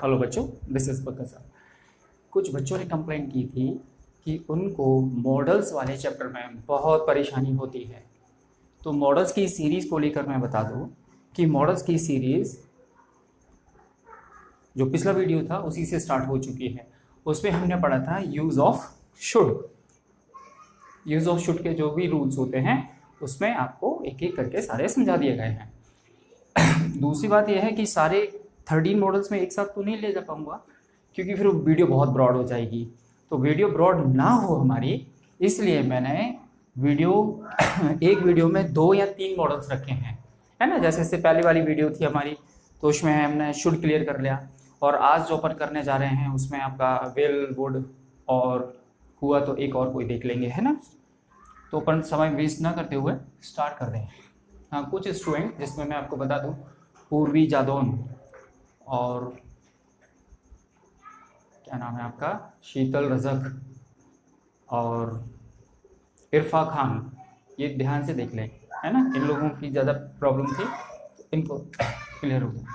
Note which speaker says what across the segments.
Speaker 1: Hello बच्चों, this is Pankaj sir. कुछ बच्चों ने कंप्लेंट की थी कि उनको मॉडल्स वाले चैप्टर में बहुत परेशानी होती है। तो मॉडल्स की सीरीज़ को लेकर मैं बता दूं कि मॉडल्स की सीरीज़ जो पिछला वीडियो था उसी से स्टार्ट हो चुकी है। उसमें हमने पढ़ा था use of should. Use of should के जो भी रूल्स होते हैं उसमें आपको एक एक करके सारे समझा दिए गए हैं। दूसरी बात यह है कि सारे 13 मॉडल्स में एक साथ तो नहीं ले जा पाऊंगा, क्योंकि फिर वीडियो बहुत ब्रॉड हो जाएगी। तो वीडियो ब्रॉड ना हो हमारी, इसलिए मैंने वीडियो एक वीडियो में 2 या 3 मॉडल्स रखे हैं, है ना। जैसे इससे पहले वाली वीडियो थी हमारी, तो उसमें हमने शुड क्लियर कर लिया। और आज जो अपन करने जा रहे हैं उसमें आपका विल, वुड और हुआ तो एक और कोई देख लेंगे, है ना। तो अपन समय वेस्ट ना करते हुए स्टार्ट कर दें। हाँ, कुछ स्टूडेंट जिसमें मैं आपको बता दूं, पूर्वी जादौन और क्या नाम है आपका, शीतल रजक और इरफा खान, ये ध्यान से देख लें, है ना। इन लोगों की ज़्यादा प्रॉब्लम थी, इनको क्लियर हो गया।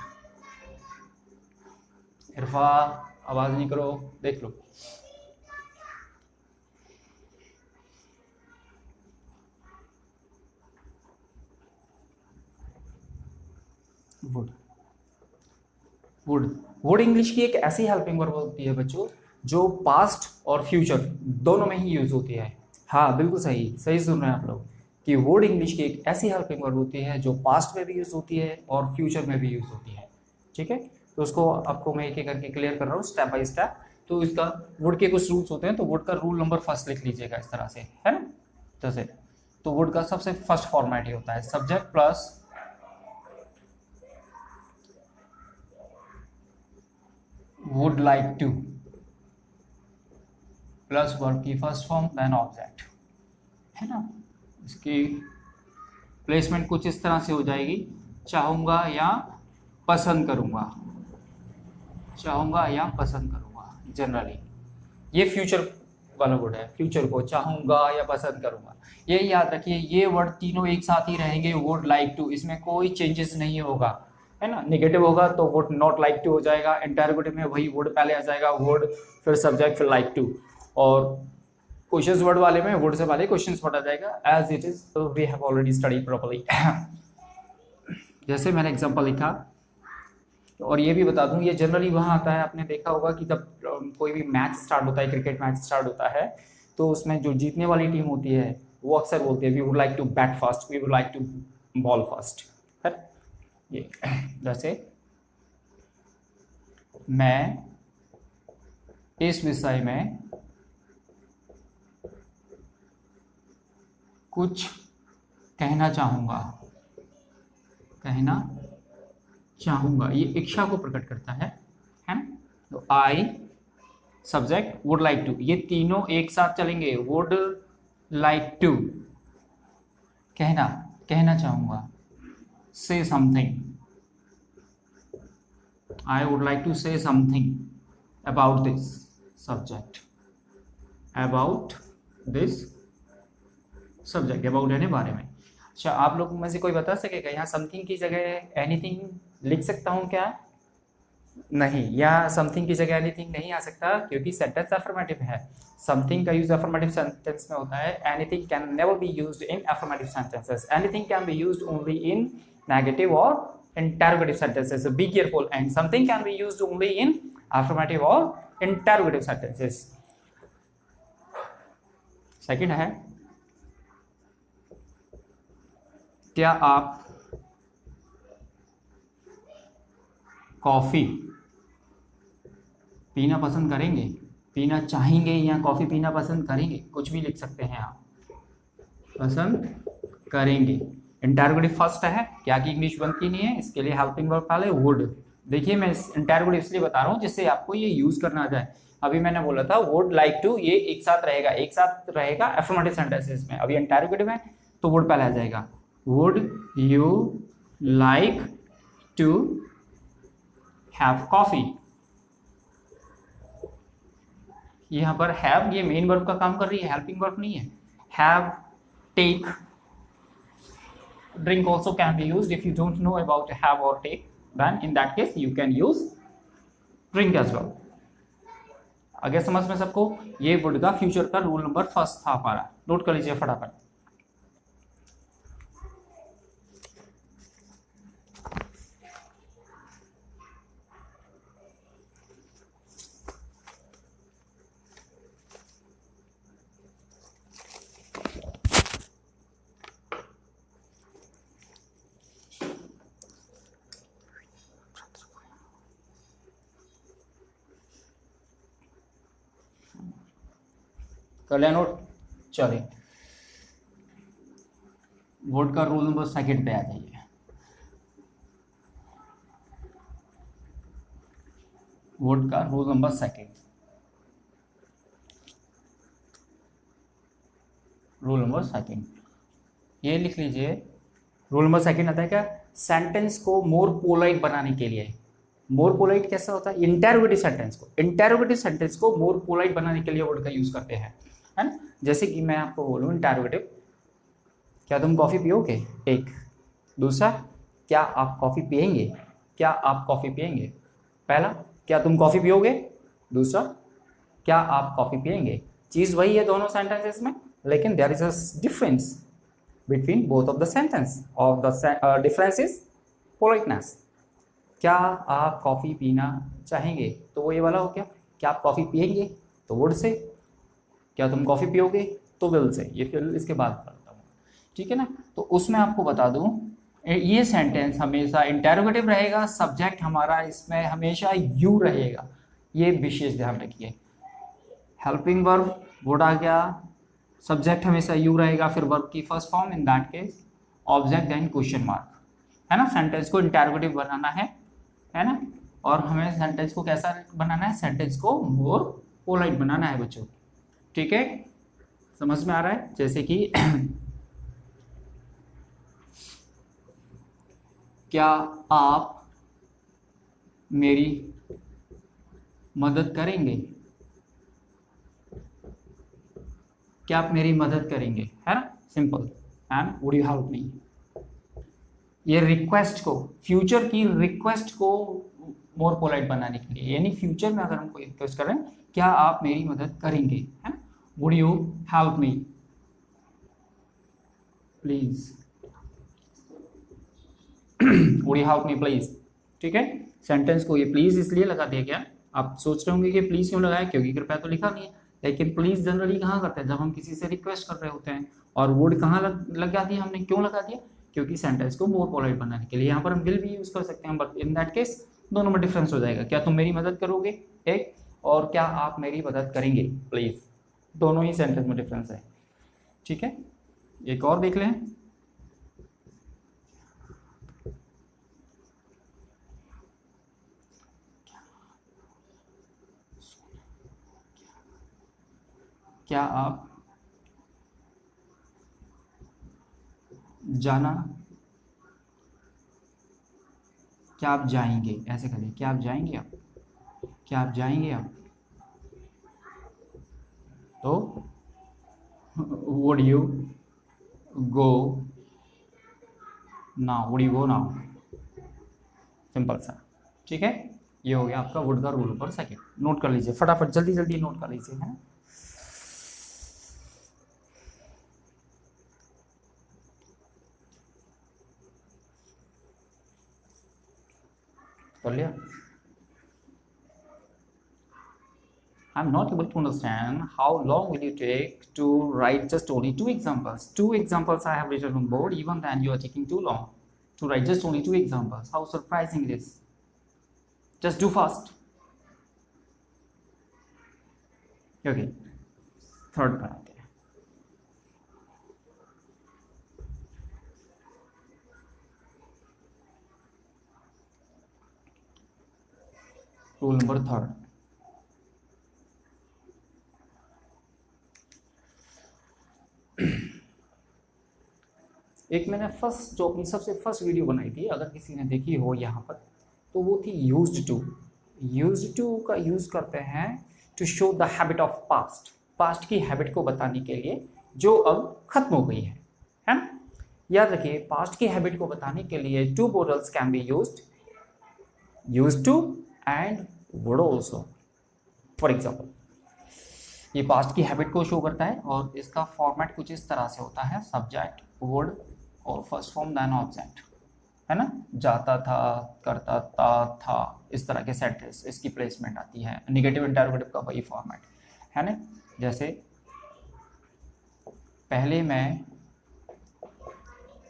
Speaker 1: इरफा, आवाज़ नहीं करो, देख लो। वुड वुड वुड इंग्लिश की एक ऐसी हेल्पिंग वर्ब होती है बच्चों, जो पास्ट और फ्यूचर दोनों में ही यूज होती है। हाँ, बिल्कुल सही सही सुन रहे हैं आप लोग, कि वुड इंग्लिश की एक ऐसी हेल्पिंग वर्ब होती है जो पास्ट में भी यूज होती है और फ्यूचर में भी यूज होती है। ठीक है, तो उसको आपको मैं एक एक करके क्लियर कर रहा हूँ स्टेप बाय स्टेप। तो इसका वुड के कुछ रूल्स होते हैं, तो वुड का रूल नंबर फर्स्ट लिख लीजिएगा इस तरह से, है ना। जैसे तो वुड का सबसे फर्स्ट फॉर्मेट ये होता है subject plus would like to plus verb की फर्स्ट फॉर्म देन ऑब्जेक्ट, है ना। इसकी प्लेसमेंट कुछ इस तरह से हो जाएगी, चाहूंगा या पसंद करूंगा, चाहूंगा या पसंद करूंगा। जनरली ये फ्यूचर वाला वर्ड है, फ्यूचर को चाहूंगा या पसंद करूंगा। ये याद रखिए, ये वर्ड तीनों एक साथ ही रहेंगे, वुड लाइक टू, इसमें कोई चेंजेस नहीं होगा, है ना। नेगेटिव होगा तो वुड नॉट लाइक टू हो जाएगा, इंटरोगेटिव में वही वुड पहले आ जाएगा, वुड फिर सब्जेक्ट फिर लाइक टू, और क्वेश्चंस वर्ड वाले में वुड से पहले क्वेश्चंस वर्ड आ जाएगा, as it is we have already studied properly. जैसे मैंने एग्जांपल लिखा, और ये भी बता दूं, ये जनरली वहाँ आता है, आपने देखा होगा कि जब कोई भी मैच स्टार्ट होता है, क्रिकेट मैच स्टार्ट होता है, तो उसमें जो जीतने वाली टीम होती है वो अक्सर बोलती है we would like to bat fast, we would like to bowl fast, है। ये जैसे मैं इस विषय में कुछ कहना चाहूँगा, कहना चाहूँगा, ये इच्छा को प्रकट करता है ना। तो I subject would like to, ये तीनों एक साथ चलेंगे। वुड लाइक टू कहना, कहना चाहूँगा, say something, I would like to say something about this subject, about this subject, about यानी बारे में। अच्छा, आप लोग में से कोई बता सकेगा यहाँ समथिंग की जगह एनीथिंग लिख सकता हूँ क्या? नहीं, यहाँ समथिंग की जगह एनीथिंग नहीं आ सकता, क्योंकि सेंटेंस अफर्मेटिव है। समथिंग का यूज अफर्मेटिव सेंटेंस में होता है, anything can never be used in affirmative sentences, anything can be used only in negative और interrogative sentences, so be careful, and something can be used only in affirmative or interrogative sentences. Second है, क्या आप coffee पीना पसंद करेंगे, पीना चाहेंगे या कॉफी पीना पसंद करेंगे, कुछ भी लिख सकते हैं आप, पसंद करेंगे। इंटरोगेटिव फर्स्ट है, क्या की इंग्लिश बनती नहीं है, इसके लिए हेल्पिंग वर्ब पहले वुड। देखिए मैं इंटरोगेटिव इसलिए बता रहा हूँ जिससे आपको ये यूज करना आ जाए। अभी मैंने बोला था वुड लाइक टू, ये एक साथ रहेगा, एक साथ रहेगा अफर्मेटिव सेंटेंसेस में। अभी इंटरोगेटिव है तो वुड पहले आ जाएगा, would you like to have coffee. यहाँ पर हैव ये मेन वर्ब का काम कर रही है, हेल्पिंग वर्ब नहीं है। Have, take, drink also can be used. If you don't know about have or take, then in that case you can use drink as well. आगे समझ में सबको? ये वुड का फ्यूचर का रूल नंबर फर्स्ट था हमारा, नोट कर लीजिए फटाफट। कर लिया नोट? चलिए वुड का रूल नंबर सेकंड पे आ जाइए। वुड का rule number second, rule number second ये लिख लीजिए। रूल नंबर सेकंड आता है क्या? सेंटेंस को मोर पोलाइट बनाने के लिए। मोर पोलाइट कैसा होता है? इंटेरोगेटिव सेंटेंस को मोर पोलाइट बनाने के लिए वर्ड का यूज करते हैं, है ना। जैसे कि मैं आपको बोलूं इंटेरोगेटिव, क्या तुम कॉफी पियोगे? एक। दूसरा, क्या आप कॉफी पियेंगे? क्या आप कॉफी पियेंगे? पहला, क्या तुम कॉफी पियोगे? दूसरा, क्या आप कॉफी पियेंगे? चीज वही है दोनों सेंटेंसेस में, लेकिन there is a difference between both of the sentence. Of the difference is politeness. क्या आप कॉफी पीना चाहेंगे? तो वो ये वाला हो गया। क्या आप कॉफी पियेंगे? तो वुड से। क्या तुम कॉफी पियोगे? तो विल से। ये फिर इसके बाद करता हूँ, ठीक है ना। तो उसमें आपको बता दूं, ये सेंटेंस हमेशा इंटेरोगेटिव रहेगा, सब्जेक्ट हमारा इसमें हमेशा यू रहेगा, ये विशेष ध्यान रखिए। हेल्पिंग वर्ब वुड आ गया, सब्जेक्ट हमेशा यू रहेगा, फिर वर्ब की first form, in that case object then question mark, है ना। सेंटेंस को इंटेरोगेटिव बनाना है ना। और हमें सेंटेंस को कैसा बनाना है? सेंटेंस को मोर पोलाइट बनाना है बच्चों, ठीक है। समझ में आ रहा है? जैसे कि क्या आप मेरी मदद करेंगे? क्या आप मेरी मदद करेंगे, है ना, simple. And would you help me. ये रिक्वेस्ट को, फ्यूचर की रिक्वेस्ट को मोर पोलाइट बनाने के लिए, यानी फ्यूचर में अगर हम कोई रिक्वेस्ट कर रहे हैं, क्या आप मेरी मदद करेंगे, है ना, would you help me please, would you help me please, ठीक है। सेंटेंस को ये प्लीज इसलिए लगा दिया गया। आप सोच रहे होंगे कि प्लीज क्यों लगाया, क्योंकि कृपया तो लिखा नहीं है। लेकिन प्लीज जनरली कहाँ करते हैं? जब हम किसी से रिक्वेस्ट कर रहे होते हैं। और वुड कहाँ लगा दिया हमने? क्यों लगा दिया? क्योंकि सेंटेंस को मोर पोलाइट बनाने के लिए। यहाँ पर हम विल भी यूज कर सकते हैं, बट इन दैट केस दोनों में डिफरेंस हो जाएगा। क्या तुम मेरी मदद करोगे, एक, और क्या आप मेरी मदद करेंगे प्लीज, दोनों ही सेंटेंस में डिफरेंस है, ठीक है। एक और देख लें। क्या आप जाना, क्या आप जाएंगे, ऐसे करिए, क्या आप जाएंगे आप, क्या आप जाएंगे आप, तो would you go now, would you go now, simple सा, ठीक है। ये हो गया आपका वुड का रूल नंबर सेकंड। नोट कर लीजिए फटाफट, जल्दी जल्दी नोट कर लीजिए, है ना। कर लिया? I'm not able to understand how long will you take to write just only 2 examples. 2 examples I have written on board, even then you are taking too long to write just only 2 examples. How surprising it is. Just do fast. Okay, third पर आते हैं। Rule number third, एक मैंने first जो अपनी सबसे first video बनाई थी, अगर किसी ने देखी हो यहाँ पर, तो वो थी यूज्ड टू। यूज्ड टू का यूज करते हैं to show the habit of past, past की हैबिट को बताने के लिए जो अब खत्म हो गई है ना। याद रखिए, पास्ट की हैबिट को बताने के लिए two modals can be used, used to and would also. For example, ये पास्ट की हैबिट को शो करता है और इसका फॉर्मेट कुछ इस तरह से होता है, सब्जेक्ट वुड और फर्स्ट फॉर्म देन ऑब्जेक्ट, है ना। जाता था, करता था, इस तरह के सेंटेंस इसकी प्लेसमेंट आती है। निगेटिव इंटरोगेटिव का वही फॉर्मेट है ना। जैसे पहले मैं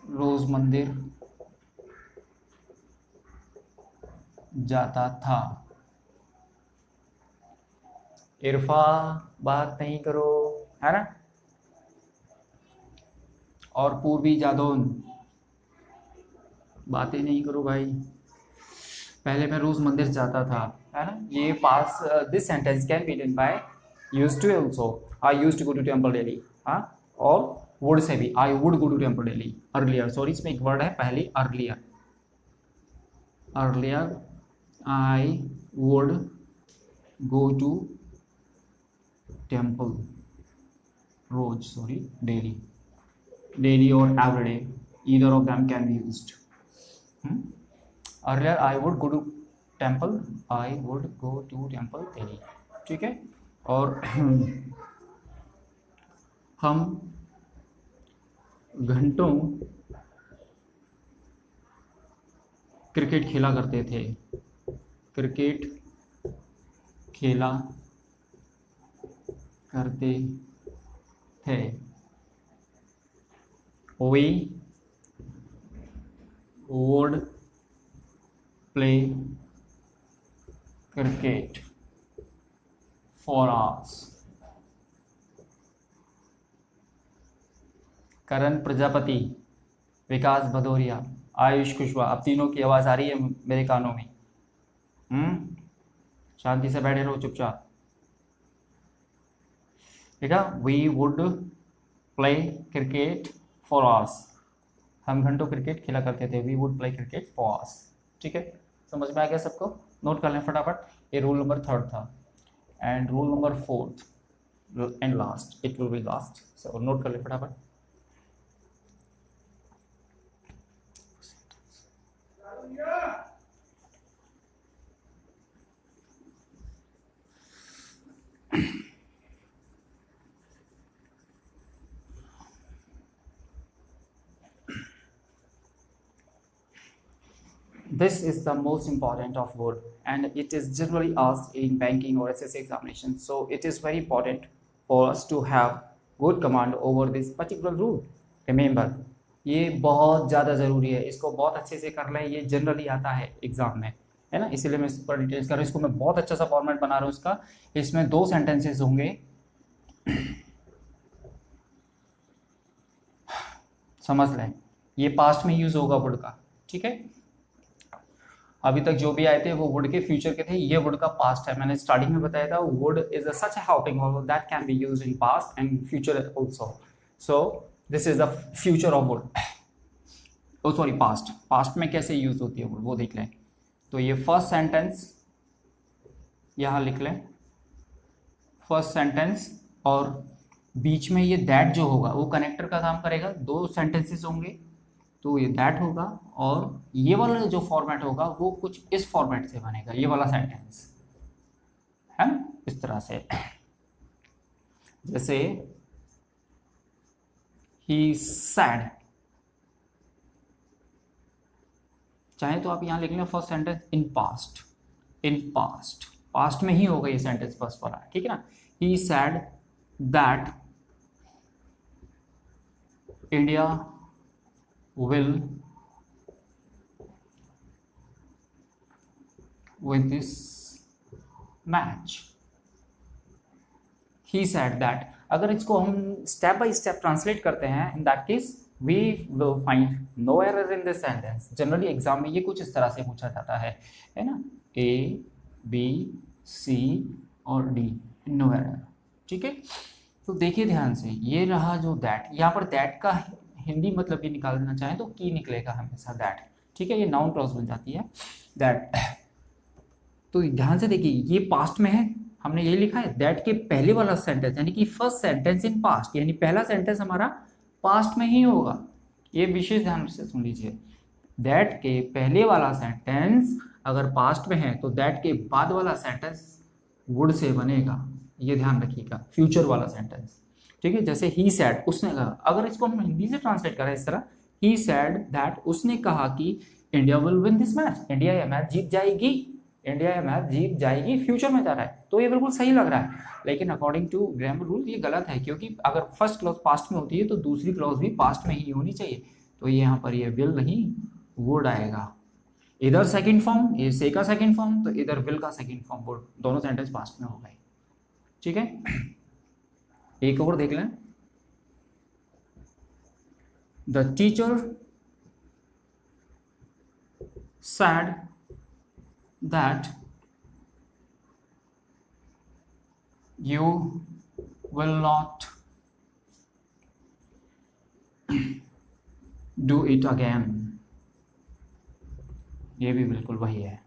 Speaker 1: रोज मंदिर जाता था। इरफा बात नहीं करो, है ना। और पूर्वी जादौन बातें नहीं करो भाई। पहले मैं रोज मंदिर जाता था, है ना। ये pass this sentence can be done by used to also. I used to go to temple daily, हाँ। और वुड से भी I would go to temple daily. Earlier, sorry इसमें एक वर्ड है पहले, earlier. Earlier I would go to temple, रोज, sorry daily, daily और everyday, either of them can be used. Earlier I would go to temple, I would go to temple daily, ठीक है। और हम घंटों क्रिकेट खेला करते थे, क्रिकेट खेला करते थे। We would play cricket for hours. करण प्रजापति, विकास भदौरिया, आयुष कुशवाहा। अब तीनों की आवाज़ आ रही है मेरे कानों में। शांति से बैठे रहो चुपचाप, ठीक है। We would play cricket for hours, हम घंटों क्रिकेट खेला करते थे। We would play cricket for hours, ठीक है। समझ में आ गया सबको? नोट कर लें फटाफट। ये रूल नंबर 3 था। And rule number 4 and last, it will be last, so note कर लें फटाफट। This is the most important of word and it is generally asked in banking or SSC examination. So it is very important for us to have good command over this particular rule. Remember, ये बहुत ज़्यादा ज़रूरी है, इसको बहुत अच्छे से कर लें। ये जनरली आता है एग्जाम में, है ना, इसीलिए मैं इस पर डिटेल्स कर रहा हूँ। इसको मैं बहुत अच्छा सा फॉर्मेट बना रहा हूँ इसका। इसमें 2 सेंटेंसेस होंगे, समझ लें। ये पास्ट में यूज होगा वुड का, ठीक है। अभी तक जो भी आए थे वो वुड के फ्यूचर के थे, ये वुड का पास्ट है। मैंने स्टार्टिंग में बताया था would is such a helping verb that can be used in past and future also. So this is the future of would, oh sorry past. Past में कैसे यूज होती है वुड वो देख लें। तो ये फर्स्ट सेंटेंस यहाँ लिख लें, फर्स्ट सेंटेंस, और बीच में ये दैट जो होगा वो कनेक्टर का काम करेगा। 2 सेंटेंसेस होंगे तो ये दैट होगा, और ये वाला जो फॉर्मेट होगा वो कुछ इस फॉर्मेट से बनेगा, ये वाला सेंटेंस, है ना, इस तरह से। जैसे ही सैड, चाहे तो आप यहां लिख लें first sentence in past, in past, past में ही होगा ये सेंटेंस फर्स्ट वाला, ठीक है ना। He said that India will with this match. He said that। अगर इसको हम स्टेप बाय स्टेप ट्रांसलेट करते हैं, in that case we will find no error in this sentence। Generally exam में ये कुछ इस तरह से पूछा जाता है ना, A, B, C और D, नो एरर, ठीक है। तो देखिए ध्यान से, ये रहा जो दैट, यहाँ पर दैट का हिंदी मतलब भी निकाल देना चाहें तो की निकलेगा हमेशा, दैट, ठीक है। ये नाउन क्लॉज बन जाती है दैट। तो ध्यान से देखिए, ये पास्ट में है, हमने ये लिखा है दैट के पहले वाला सेंटेंस, यानी कि फर्स्ट सेंटेंस इन पास्ट, यानी पहला सेंटेंस हमारा पास्ट में ही होगा। ये विशेष ध्यान से सुन लीजिए, दैट के पहले वाला सेंटेंस अगर पास्ट में है तो दैट के बाद वाला सेंटेंस वुड से बनेगा, ये ध्यान रखिएगा, फ्यूचर वाला सेंटेंस। ठीक है, जैसे ही सैड, उसने कहा, अगर इसको हम हिंदी से ट्रांसलेट करें इस तरह, ही सैड दैट, उसने कहा कि India will win this match, India ये मैच जीत जाएगी, इंडिया ये मैच जीत जाएगी, फ्यूचर में जा रहा है, तो ये बिल्कुल सही लग रहा है। लेकिन अकॉर्डिंग टू ग्रामर रूल ये गलत है, क्योंकि अगर फर्स्ट क्लॉज पास्ट में होती है तो दूसरी क्लॉज भी पास्ट में ही होनी चाहिए। तो ये यहाँ पर ये विल नहीं वुड आएगा। इधर सेकंड फॉर्म, ये से का सेकंड फॉर्म, तो इधर विल का सेकंड फॉर्म वुड, दोनों सेंटेंस पास्ट में हो गए। ठीक है, एक और देख लें। The teacher said that you will not do it again, ये भी बिल्कुल वही है।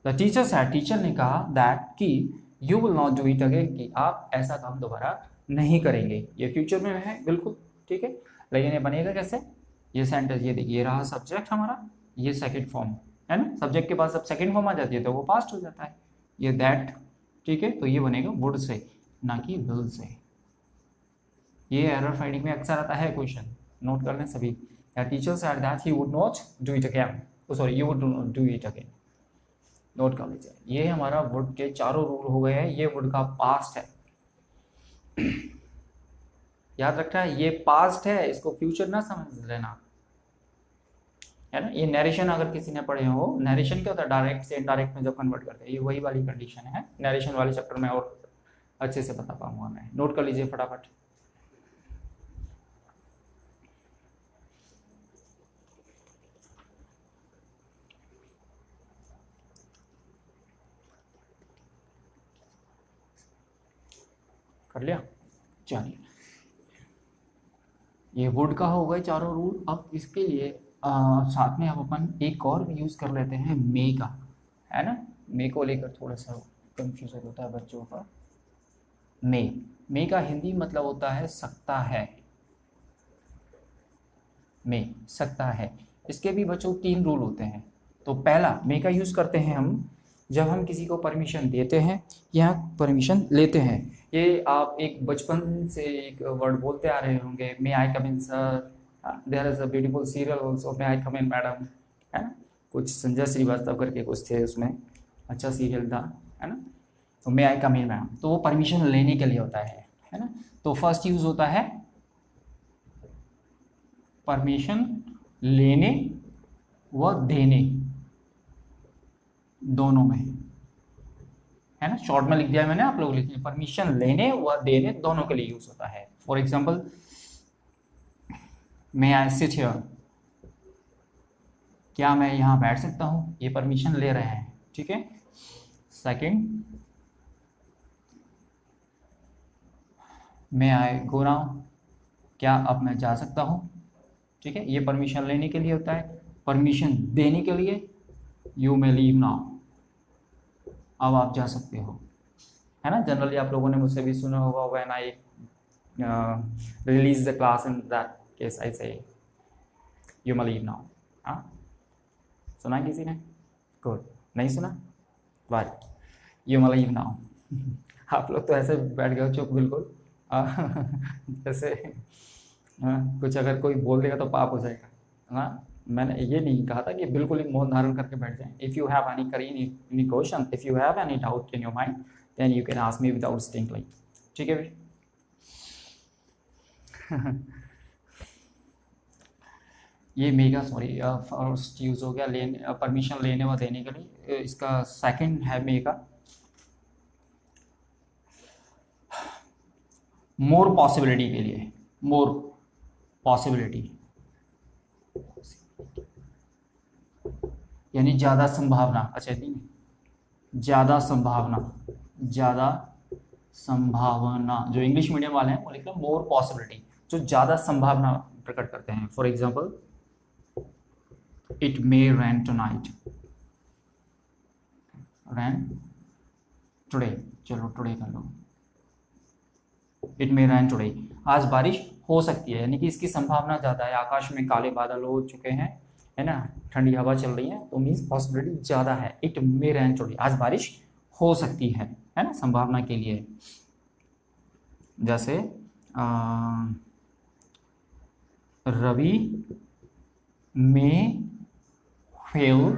Speaker 1: द टीचर said, टीचर ने कहा that कि you will not do it again, कि आप ऐसा काम दोबारा नहीं करेंगे, ये फ्यूचर में है बिल्कुल। ठीक है, लेकिन ये बनेगा कैसे, ये सेंटेंस, ये देखिए, ये रहा सब्जेक्ट हमारा, ये सेकंड फॉर्म है ना, सब्जेक्ट के पास जब सेकंड फॉर्म आ जाती है तो वो पास्ट हो जाता है, ये दैट। ठीक है, तो ये बनेगा वुड से, ना कि विल से। ये एरर फाइंडिंग में अक्सर आता है क्वेश्चन, नोट कर लें सभी। Teacher said that he would not do it again, sorry you would not do it again, note कर लीजिए। ये हमारा वुड के चारों रूल हो गए हैं, ये वुड का पास्ट है, याद रखना है, ये पास्ट है, इसको फ्यूचर ना समझ लेना, है ना। ये नरेशन अगर किसी ने पढ़े हो, नरेशन क्या होता है, डायरेक्ट से इनडायरेक्ट में जब कन्वर्ट करते हैं, ये वही वाली कंडीशन है। नरेशन वाले चैप्टर में और अच्छे से बता पाऊंगा मैं, नोट कर लीजिए फटाफट। कर लिया, चलिए, ये वुड का हो गए चारों रूल। अब इसके लिए साथ में हम अपन एक और भी यूज़ कर लेते हैं, मे का, है ना। मे को लेकर थोड़ा सा कंफ्यूजन होता है बच्चों का। मे का हिंदी मतलब होता है सकता है, मे सकता है। इसके भी बच्चों 3 रूल होते हैं। तो पहला, मे का यूज़ करते हैं हम जब हम किसी को परमिशन देते हैं या परमिशन लेते हैं। ये आप एक बचपन से एक वर्ड बोलते आ रहे होंगे, may I come in sir, there is a beautiful serial also, may I come in madam, है ना। कुछ संजय श्रीवास्तव करके कुछ थे, उसमें अच्छा सीरियल था, है ना। तो मे आई कम इन मैडम, तो वो परमिशन लेने के लिए होता है ना। तो फर्स्ट यूज होता है परमिशन लेने व देने, दोनों में, है ना। शॉर्ट में लिख दिया मैंने, आप लोग लिखिए, परमिशन लेने व देने दोनों के लिए यूज होता है। For example, may I sit here, क्या मैं यहाँ बैठ सकता हूँ, ये परमिशन ले रहे हैं। ठीक है, सेकंड, मे आई गो नाउ, क्या अब मैं जा सकता हूँ। ठीक है, ये परमिशन लेने के लिए होता है। परमिशन देने के लिए, यू मे लीव नाउ, अब आप जा सकते हो, है ना। जनरली आप लोगों ने मुझसे भी सुना होगा, when I release the class in that case I से यू मे लीव नाउ। हाँ, सुना किसी ने? गुड, नहीं सुना, वाह, यू मे लीव नाउ। आप लोग तो ऐसे बैठ गए चुप बिल्कुल, जैसे कुछ अगर कोई बोल देगा तो पाप हो जाएगा। हाँ, मैंने ये नहीं कहा था कि बिल्कुल ही मौन धारण करके बैठ जाएं। If you have any question, if you have any doubt in your mind, then you can ask me without sting like. ठीक है भाई। ये मेगा, सॉरी, फर्स्ट यूज हो गया लेने, परमिशन लेने व देने के लिए। इसका सेकंड है मेगा, मोर पॉसिबिलिटी के लिए, मोर पॉसिबिलिटी यानी ज़्यादा संभावना। अच्छा, नहीं, ज़्यादा संभावना, ज़्यादा संभावना, जो इंग्लिश मीडियम वाले हैं वो लिखते हैं मोर पॉसिबिलिटी, जो ज़्यादा संभावना प्रकट करते हैं। For example, it may rain tonight, rain today, चलो टुडे कर लो, इट मे रेन टुडे, आज बारिश हो सकती है, यानी कि इसकी संभावना ज़्यादा है। आकाश में काले बादल हो चुके हैं, है ना, ठंडी हवा चल रही है तो मीन्स पॉसिबिलिटी ज़्यादा है, इट मे रेन टुडे, आज बारिश हो सकती है ना, संभावना के लिए। जैसे रवि में fail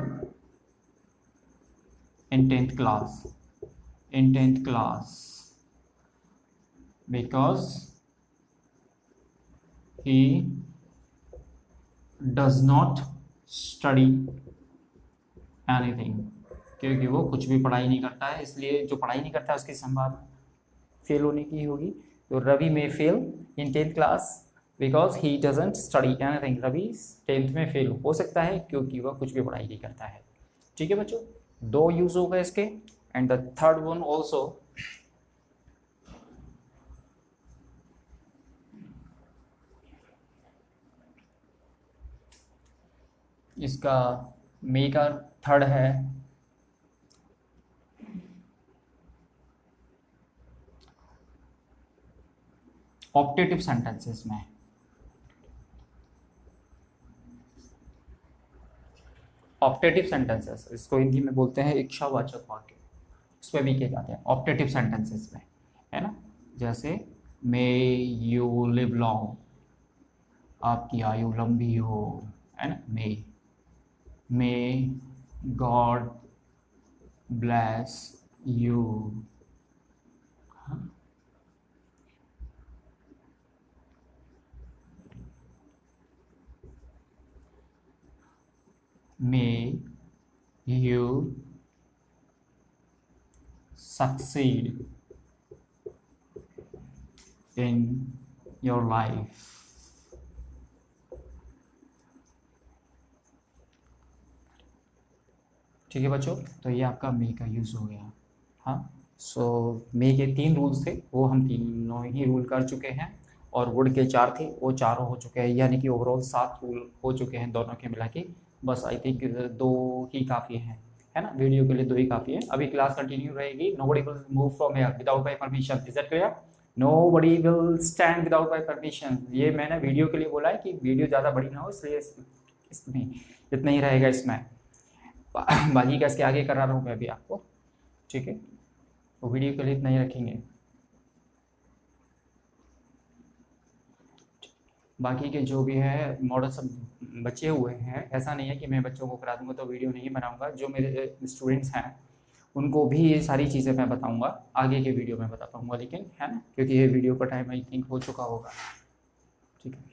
Speaker 1: in 10th class because he does not study anything, क्योंकि वो कुछ भी पढ़ाई नहीं करता है, इसलिए जो पढ़ाई नहीं करता है उसकी संभावना फेल होने की होगी। तो रवि में fail in 10th class because he doesn't study anything, Ravi 10th में फेल हो सकता है क्योंकि वह कुछ भी पढ़ाई नहीं करता है। ठीक है बच्चों, दो यूज हो गए इसके। And the third one also, इसका मे का थर्ड है ऑप्टेटिव सेंटेंसेस में। ऑप्टेटिव सेंटेंसेस, इसको हिंदी में बोलते हैं इच्छावाचक वाक्य, उसमें भी किए जाते हैं ऑप्टेटिव सेंटेंसेस में, है ना। जैसे मे यू लिव लॉन्ग, आपकी आयु लंबी हो, है ना। May God bless you, may you succeed in your life। ठीक है बच्चों, तो ये आपका मे का यूज़ हो गया। हाँ, सो मे के 3 रूल्स थे, वो हम तीनों ही रूल कर चुके हैं, और वुड के 4 थे, वो चारों हो चुके हैं, यानी कि ओवरऑल 7 रूल हो चुके हैं दोनों के मिला के। बस आई थिंक 2 ही काफ़ी हैं, है ना, वीडियो के लिए 2 ही काफ़ी है। अभी क्लास कंटिन्यू रहेगी। Nobody will move from here without my permission, is that clear? Nobody will stand without my permission. ये मैंने वीडियो के लिए बोला है कि वीडियो ज़्यादा बड़ी ना हो, इसलिए इसमें इतना ही रहेगा इसमें। बाकी का इसके आगे करा रहा हूँ मैं भी आपको, ठीक है, तो वीडियो के लिए इतना ही रखेंगे। बाकी के जो भी है मॉडल सब बचे हुए हैं, ऐसा नहीं है कि मैं बच्चों को करा दूंगा तो वीडियो नहीं बनाऊंगा। जो मेरे स्टूडेंट्स हैं उनको भी ये सारी चीज़ें मैं बताऊंगा, आगे के वीडियो में बता पाऊंगा, लेकिन है ना, क्योंकि ये वीडियो का टाइम आई थिंक हो चुका होगा। ठीक है।